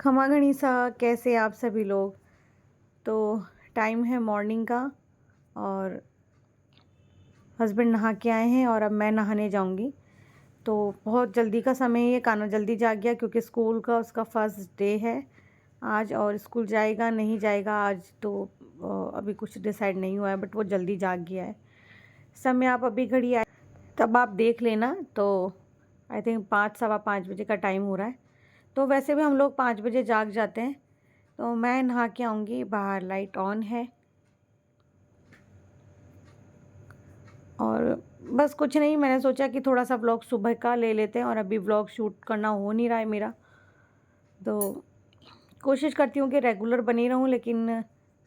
खमा गणिसा, कैसे आप सभी लोग। तो टाइम है मॉर्निंग का और हस्बैंड नहा के आए हैं और अब मैं नहाने जाऊंगी। तो बहुत जल्दी का समय है, ये कान्हा जल्दी जाग गया क्योंकि स्कूल का उसका फर्स्ट डे है आज और स्कूल जाएगा नहीं जाएगा आज तो अभी कुछ डिसाइड नहीं हुआ है, बट वो जल्दी जाग गया है। समय आप अभी घड़ी आए तब आप देख लेना, तो आई थिंक 5 सवा 5 बजे का टाइम हो रहा है। तो वैसे भी हम लोग 5 बजे जाग जाते हैं। तो मैं नहा के आऊँगी, बाहर लाइट ऑन है और बस कुछ नहीं, मैंने सोचा कि थोड़ा सा व्लॉग सुबह का ले लेते हैं और अभी व्लॉग शूट करना हो नहीं रहा है मेरा। तो कोशिश करती हूँ कि रेगुलर बनी रहूँ, लेकिन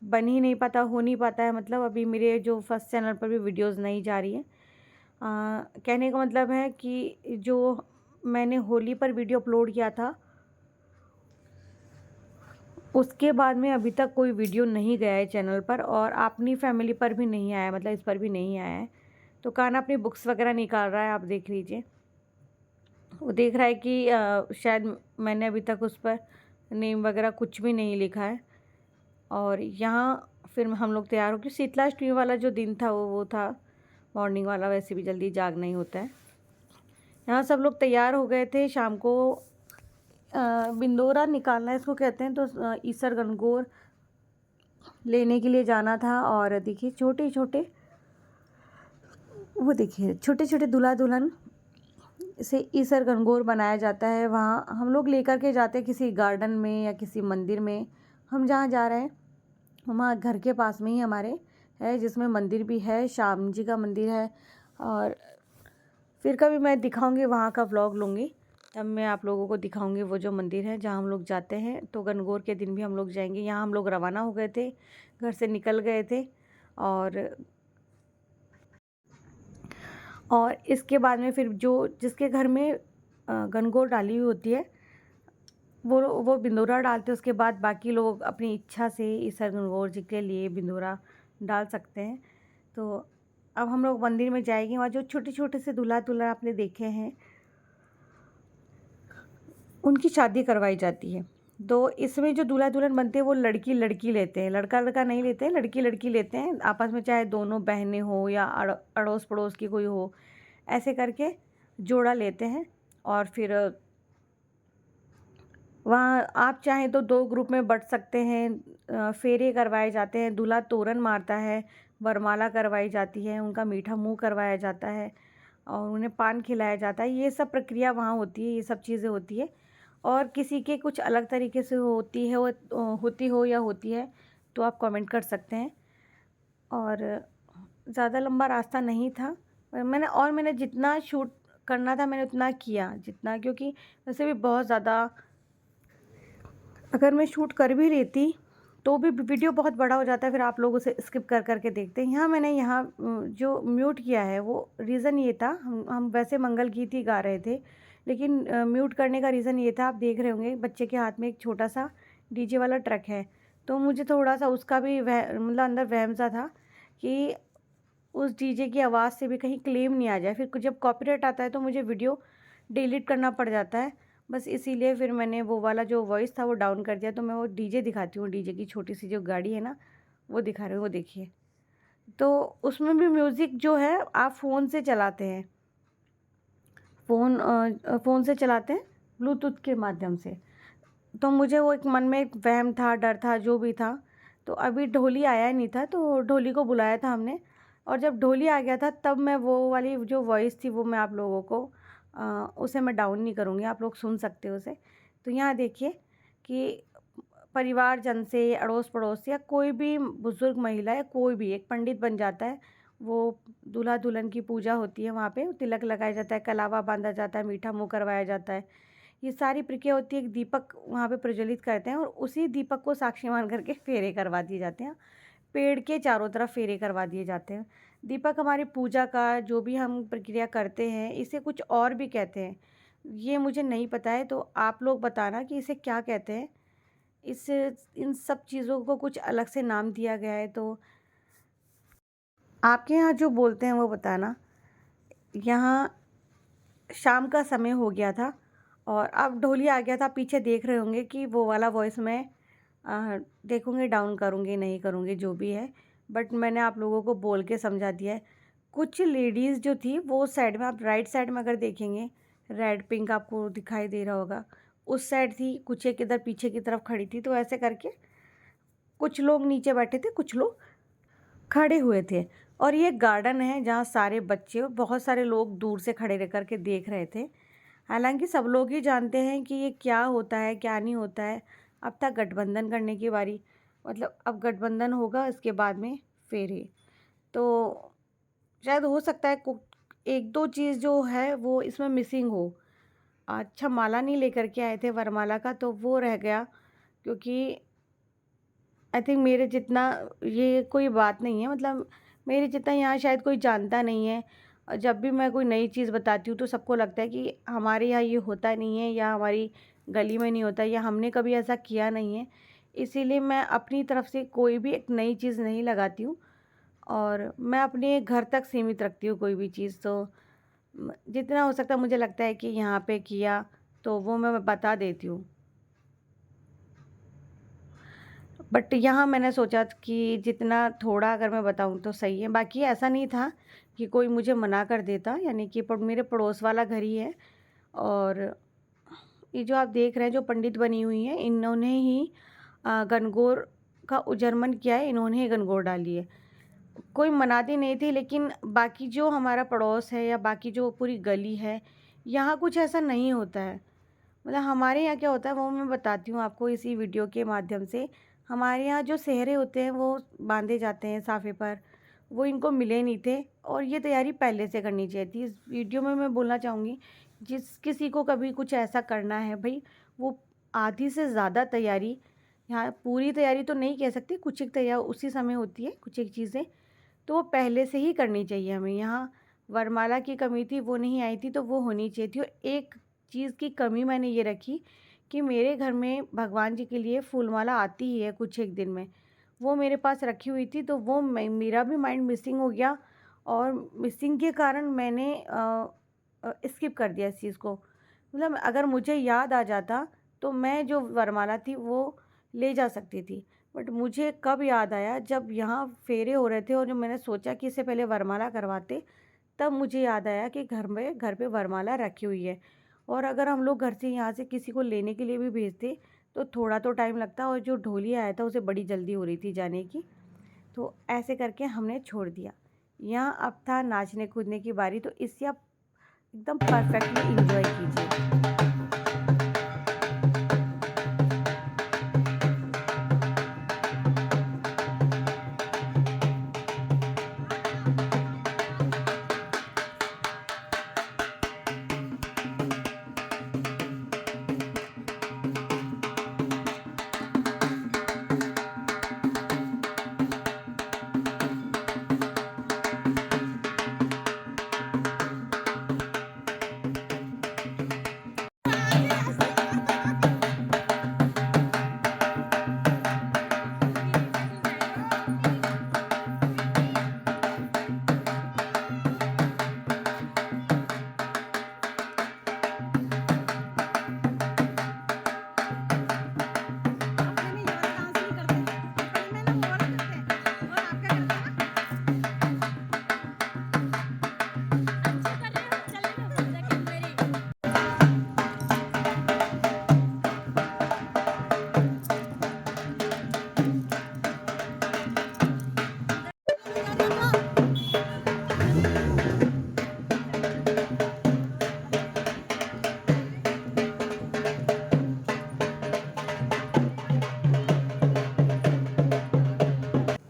बन ही नहीं पाता, हो नहीं पाता है। मतलब अभी मेरे जो फर्स्ट चैनल पर भी वीडियोस नहीं जा रही हैं। कहने का मतलब है कि जो मैंने होली पर वीडियो अपलोड किया था उसके बाद में अभी तक कोई वीडियो नहीं गया है चैनल पर, और अपनी फैमिली पर भी नहीं आया, मतलब इस पर भी नहीं आया है। तो कान्हा अपनी बुक्स वगैरह निकाल रहा है, आप देख लीजिए। वो देख रहा है कि शायद मैंने अभी तक उस पर नेम वगैरह कुछ भी नहीं लिखा है। और यहाँ फिर हम लोग तैयार हो गए। शीतलाष्टमी वाला जो दिन था वो था मॉर्निंग वाला, वैसे भी जल्दी जागना ही होता है। यहाँ सब लोग तैयार हो गए थे। शाम को बिंदोरा निकालना इसको कहते हैं, तो ईसर गणगौर लेने के लिए जाना था। और देखिए छोटे छोटे, वो देखिए छोटे छोटे दूल्हा दुल्हन से ईसर गणगौर बनाया जाता है। वहाँ हम लोग लेकर के जाते हैं किसी गार्डन में या किसी मंदिर में। हम जहाँ जा रहे हैं वहाँ घर के पास में ही हमारे है, जिसमें मंदिर भी है, श्याम जी का मंदिर है। और फिर कभी मैं दिखाऊंगी, वहाँ का व्लॉग लूँगी, तब मैं आप लोगों को दिखाऊंगी वो जो मंदिर है जहाँ हम लोग जाते हैं। तो गणगौर के दिन भी हम लोग जाएंगे। यहाँ हम लोग रवाना हो गए थे, घर से निकल गए थे। और इसके बाद में फिर जो जिसके घर में गणगौर डाली हुई होती है वो बिंदोरा डालते हैं। उसके बाद बाकी लोग अपनी इच्छा से ईसर गणगौर जी के लिए बिंदोरा डाल सकते हैं। तो अब हम लोग मंदिर में जाएंगे। वहाँ जो छोटे छोटे से दूल्हा दुल्हन आपने देखे हैं उनकी शादी करवाई जाती है। तो इसमें जो दूल्हा दुल्हन बनते हैं वो लड़की लड़की लेते हैं, लड़का लड़का नहीं लेते हैं, लड़की लड़की लेते हैं आपस में, चाहे दोनों बहनें हो या अड़ोस पड़ोस की कोई हो, ऐसे करके जोड़ा लेते हैं। और फिर वहाँ आप चाहें तो 2 ग्रुप में बँट सकते हैं। फेरे करवाए जाते हैं, दूल्हा तोरन मारता है, वरमाला करवाई जाती है, उनका मीठा मुंह करवाया जाता है और उन्हें पान खिलाया जाता है। ये सब प्रक्रिया वहाँ होती है, ये सब चीज़ें होती है। और किसी के कुछ अलग तरीके से होती है, होती हो या होती है, तो आप कमेंट कर सकते हैं। और ज़्यादा लंबा रास्ता नहीं था, मैंने जितना शूट करना था मैंने उतना किया, जितना, क्योंकि वैसे भी बहुत ज़्यादा अगर मैं शूट कर भी लेती तो भी वीडियो बहुत बड़ा हो जाता है, फिर आप लोग उसे स्किप कर करके देखते हैं। यहाँ मैंने जो म्यूट किया है वो रीज़न ये था, हम वैसे मंगल गीत ही गा रहे थे, लेकिन म्यूट करने का रीज़न ये था, आप देख रहे होंगे बच्चे के हाथ में एक छोटा सा डीजे वाला ट्रक है। तो मुझे थोड़ा सा उसका भी मतलब अंदर वहम सा था कि उस डीजे की आवाज़ से भी कहीं क्लेम नहीं आ जाए, फिर जब कॉपीराइट आता है तो मुझे वीडियो डिलीट करना पड़ जाता है। बस इसीलिए फिर मैंने वो वाला जो वॉइस था वो डाउन कर दिया। तो मैं वो डीजे दिखाती हूँ, डीजे की छोटी सी जो गाड़ी है ना वो दिखा रही हूँ, वो देखिए। तो उसमें भी म्यूज़िक जो है आप फ़ोन से चलाते हैं, फ़ोन से चलाते हैं ब्लूटूथ के माध्यम से। तो मुझे वो एक मन में एक वहम था, डर था, जो भी था। तो अभी ढोली आया नहीं था तो ढोली को बुलाया था हमने, और जब ढोली आ गया था तब मैं वो वाली जो वॉइस थी वो मैं आप लोगों को उसे मैं डाउन नहीं करूँगी, आप लोग सुन सकते हो उसे। तो यहाँ देखिए कि परिवारजन से, अड़ोस पड़ोस से, या कोई भी बुज़ुर्ग महिला या कोई भी एक पंडित बन जाता है। वो दूल्हा दुल्हन की पूजा होती है, वहाँ पे तिलक लगाया जाता है, कलावा बांधा जाता है, मीठा मुँह करवाया जाता है। ये सारी प्रक्रिया होती है। एक दीपक वहाँ पे प्रज्वलित करते हैं और उसी दीपक को साक्षी मान करके फेरे करवा दिए जाते हैं, पेड़ के चारों तरफ फेरे करवा दिए जाते हैं। दीपक हमारी पूजा का जो भी हम प्रक्रिया करते हैं, इसे कुछ और भी कहते हैं, ये मुझे नहीं पता है, तो आप लोग बताना कि इसे क्या कहते हैं। इस इन सब चीज़ों को कुछ अलग से नाम दिया गया है, तो आपके यहाँ जो बोलते हैं वो बताना। यहाँ शाम का समय हो गया था और अब ढोली आ गया था, पीछे देख रहे होंगे कि वो वाला वॉइस मैं देखूँगी डाउन करूँगी नहीं करूँगी जो भी है, बट मैंने आप लोगों को बोल के समझा दिया है। कुछ लेडीज़ जो थी वो साइड में, आप राइट साइड में अगर देखेंगे रेड पिंक आपको दिखाई दे रहा होगा, उस साइड थी, कुछ एक इधर पीछे की तरफ खड़ी थी। तो ऐसे करके कुछ लोग नीचे बैठे थे, कुछ लोग खड़े हुए थे। और ये गार्डन है जहाँ सारे बच्चे और बहुत सारे लोग दूर से खड़े रह कर के देख रहे थे। हालांकि सब लोग ही जानते हैं कि ये क्या होता है क्या नहीं होता है। अब था गठबंधन करने की बारी, मतलब अब गठबंधन होगा, इसके बाद में फेरे। तो शायद हो सकता है एक दो चीज़ जो है वो इसमें मिसिंग हो। अच्छा, माला नहीं लेकर के आए थे वरमाला का, तो वो रह गया, क्योंकि आई थिंक मेरे जितना ये कोई बात नहीं है, मतलब मेरे जितना यहाँ शायद कोई जानता नहीं है। जब भी मैं कोई नई चीज़ बताती हूँ तो सबको लगता है कि हमारे यहाँ ये होता नहीं है, या हमारी गली में नहीं होता, या हमने कभी ऐसा किया नहीं है। इसीलिए मैं अपनी तरफ से कोई भी एक नई चीज़ नहीं लगाती हूँ, और मैं अपने घर तक सीमित रखती हूँ कोई भी चीज़। तो जितना हो सकता है मुझे लगता है कि यहाँ पे किया तो वो मैं बता देती हूँ। बट यहाँ मैंने सोचा कि जितना थोड़ा अगर मैं बताऊँ तो सही है। बाकी ऐसा नहीं था कि कोई मुझे मना कर देता, यानी कि मेरे पड़ोस वाला घर ही है। और ये जो आप देख रहे हैं जो पंडित बनी हुई हैं, इन्होंने ही गणगौर का उजरमन किया है, इन्होंने ही गणगौर डाली है। कोई मनाती नहीं थी, लेकिन बाकी जो हमारा पड़ोस है या बाकी जो पूरी गली है, यहाँ कुछ ऐसा नहीं होता है। मतलब हमारे यहाँ क्या होता है वो मैं बताती हूँ आपको इसी वीडियो के माध्यम से। हमारे यहाँ जो सेहरे होते हैं वो बांधे जाते हैं साफ़े पर, वो इनको मिले नहीं थे, और ये तैयारी पहले से करनी चाहिए थी। इस वीडियो में मैं बोलना चाहूँगी, जिस किसी को कभी कुछ ऐसा करना है भाई, वो आधी से ज़्यादा तैयारी, यहाँ पूरी तैयारी तो नहीं कह सकती, कुछ एक तैयार उसी समय होती है, कुछ एक चीज़ें तो वो पहले से ही करनी चाहिए हमें। यहाँ वरमाला की कमी थी, वो नहीं आई थी, तो वो होनी चाहिए थी। और एक चीज़ की कमी मैंने ये रखी कि मेरे घर में भगवान जी के लिए फूलमाला आती ही है कुछ एक दिन में, वो मेरे पास रखी हुई थी, तो वो मेरा भी माइंड मिसिंग हो गया, और मिसिंग के कारण मैंने स्किप कर दिया इस चीज़ को। मतलब अगर मुझे याद आ जाता तो मैं जो वरमाला थी वो ले जा सकती थी। बट मुझे कब याद आया, जब यहाँ फेरे हो रहे थे और जो मैंने सोचा कि इससे पहले वरमाला करवाते, तब मुझे याद आया कि घर पे वरमाला रखी हुई है। और अगर हम लोग घर से यहाँ से किसी को लेने के लिए भी भेजते तो थोड़ा तो टाइम लगता, और जो ढोली आया था उसे बड़ी जल्दी हो रही थी जाने की। तो ऐसे करके हमने छोड़ दिया। यहाँ अब था नाचने कूदने की बारी, तो इससे आप एकदम परफेक्टली इंजॉय कीजिए।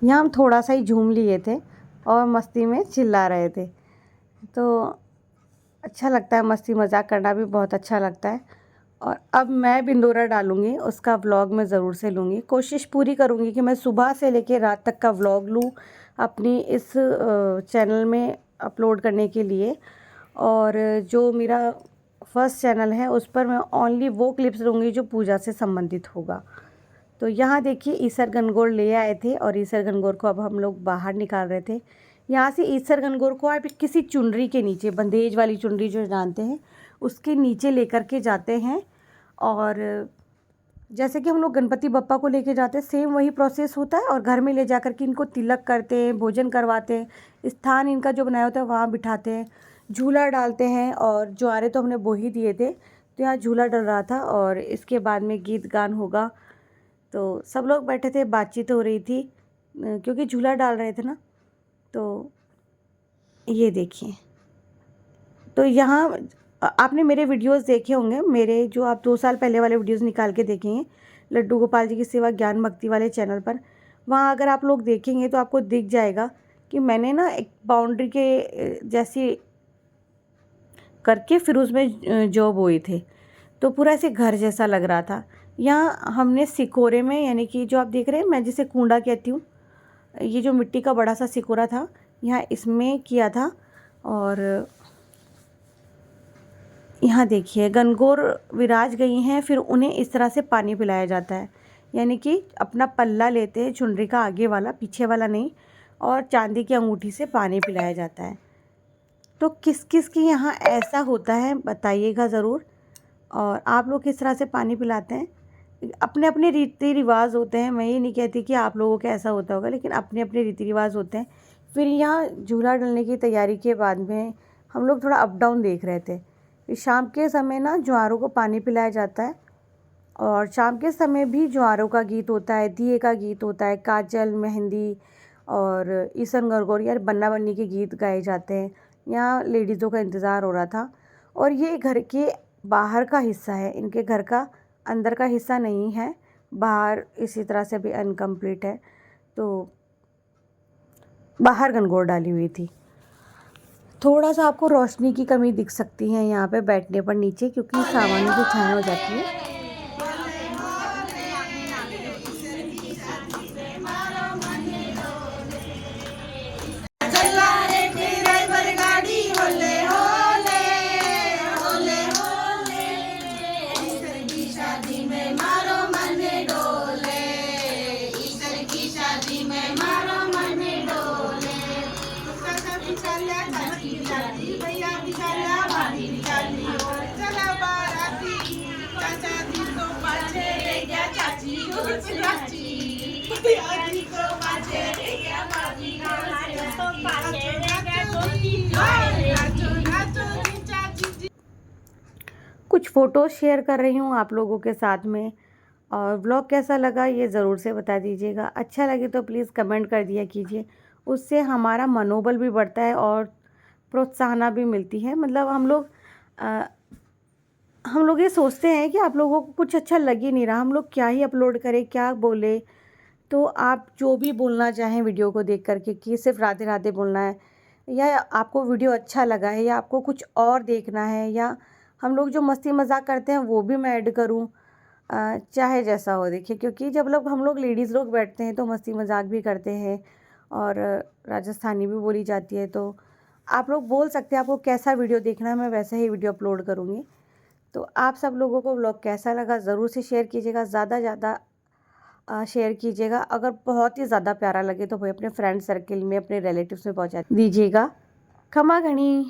यहाँ हम थोड़ा सा ही झूम लिए थे और मस्ती में चिल्ला रहे थे। तो अच्छा लगता है, मस्ती मज़ाक करना भी बहुत अच्छा लगता है। और अब मैं बिंदोरा डालूँगी, उसका व्लॉग मैं ज़रूर से लूँगी। कोशिश पूरी करूँगी कि मैं सुबह से लेकर रात तक का व्लॉग लूँ अपनी इस चैनल में अपलोड करने के लिए। और जो मेरा फर्स्ट चैनल है उस पर मैं ओनली वो क्लिप्स लूँगी जो पूजा से संबंधित होगा। तो यहाँ देखिए ईसर गणगौर ले आए थे, और ईसर गणगौर को अब हम लोग बाहर निकाल रहे थे। यहाँ से ईसर गणगौर को आप किसी चुनरी के नीचे, बंदेज वाली चुनरी जो जानते हैं, उसके नीचे लेकर के जाते हैं। और जैसे कि हम लोग गणपति बप्पा को लेके जाते हैं, सेम वही प्रोसेस होता है। और घर में ले जा कर के इनको तिलक करते हैं, भोजन करवाते हैं, स्थान इनका जो बनाया होता है वहाँ बिठाते हैं, झूला डालते हैं। और ज्वारे तो हमने बो ही दिए थे, तो यहाँ झूला डल रहा था। और इसके बाद में गीत गान होगा। तो सब लोग बैठे थे, बातचीत हो रही थी, क्योंकि झूला डाल रहे थे ना। तो ये देखिए, तो यहाँ आपने मेरे वीडियोस देखे होंगे, मेरे जो आप 2 साल पहले वाले वीडियोस निकाल के देखेंगे लड्डू गोपाल जी की सेवा ज्ञान भक्ति वाले चैनल पर। वहाँ अगर आप लोग देखेंगे तो आपको दिख जाएगा कि मैंने ना एक बाउंड्री के जैसी करके फिर उसमें जौ बोए थे, तो पूरा ऐसे घर जैसा लग रहा था। यहाँ हमने सिकोरे में, यानी कि जो आप देख रहे हैं, मैं जिसे कूंडा कहती हूँ, ये जो मिट्टी का बड़ा सा सिकोरा था, यहाँ इसमें किया था। और यहाँ देखिए गणगौर विराज गई हैं, फिर उन्हें इस तरह से पानी पिलाया जाता है। यानी कि अपना पल्ला लेते हैं, चुनरी का आगे वाला, पीछे वाला नहीं, और चांदी की अंगूठी से पानी पिलाया जाता है। तो किस किस की यहाँ ऐसा होता है बताइएगा ज़रूर। और आप लोग किस तरह से पानी पिलाते हैं? अपने अपने रीति रिवाज होते हैं, मैं ये नहीं कहती कि आप लोगों का ऐसा होता होगा, लेकिन अपने अपने रीति रिवाज होते हैं। फिर यहाँ झूला डलने की तैयारी के बाद में हम लोग थोड़ा अप डाउन देख रहे थे। शाम के समय ना ज्वारों को पानी पिलाया जाता है। और शाम के समय भी ज्वारों का गीत होता है, दिए का गीत होता है, काजल, मेहंदी और ईसन गरगौर यार बन्ना बन्नी के गीत गाए जाते हैं। यहाँ लेडीज़ों का इंतज़ार हो रहा था। और ये घर के बाहर का हिस्सा है, इनके घर का अंदर का हिस्सा नहीं है, बाहर इसी तरह से भी अनकम्प्लीट है। तो बाहर गणगौर डाली हुई थी। थोड़ा सा आपको रोशनी की कमी दिख सकती है यहाँ पे बैठने पर नीचे, क्योंकि सामानों की छाया हो जाती है। कुछ फ़ोटोज़ शेयर कर रही हूँ आप लोगों के साथ में। और व्लॉग कैसा लगा ये ज़रूर से बता दीजिएगा। अच्छा लगे तो प्लीज़ कमेंट कर दिया कीजिए, उससे हमारा मनोबल भी बढ़ता है और प्रोत्साहन भी मिलती है। मतलब हम लोग ये सोचते हैं कि आप लोगों को कुछ अच्छा लग ही नहीं रहा, हम लोग क्या ही अपलोड करें, क्या बोले। तो आप जो भी बोलना चाहें वीडियो को देख करके, कि सिर्फ राधे राधे बोलना है, या आपको वीडियो अच्छा लगा है, या आपको कुछ और देखना है, या हम लोग जो मस्ती मजाक करते हैं वो भी मैं ऐड करूं, चाहे जैसा हो। देखिए, क्योंकि जब लोग हम लोग लेडीज़ लोग बैठते हैं तो मस्ती मजाक भी करते हैं, और राजस्थानी भी बोली जाती है। तो आप लोग बोल सकते हैं आपको कैसा वीडियो देखना है, मैं वैसा ही वीडियो अपलोड करूँगी। तो आप सब लोगों को व्लॉग कैसा लगा ज़रूर से शेयर कीजिएगा, ज़्यादा ज़्यादा शेयर कीजिएगा। अगर बहुत ही ज़्यादा प्यारा लगे तो भाई अपने फ्रेंड सर्किल में, अपने रिलेटिव्स में पहुंचा दीजिएगा। खमा घणी।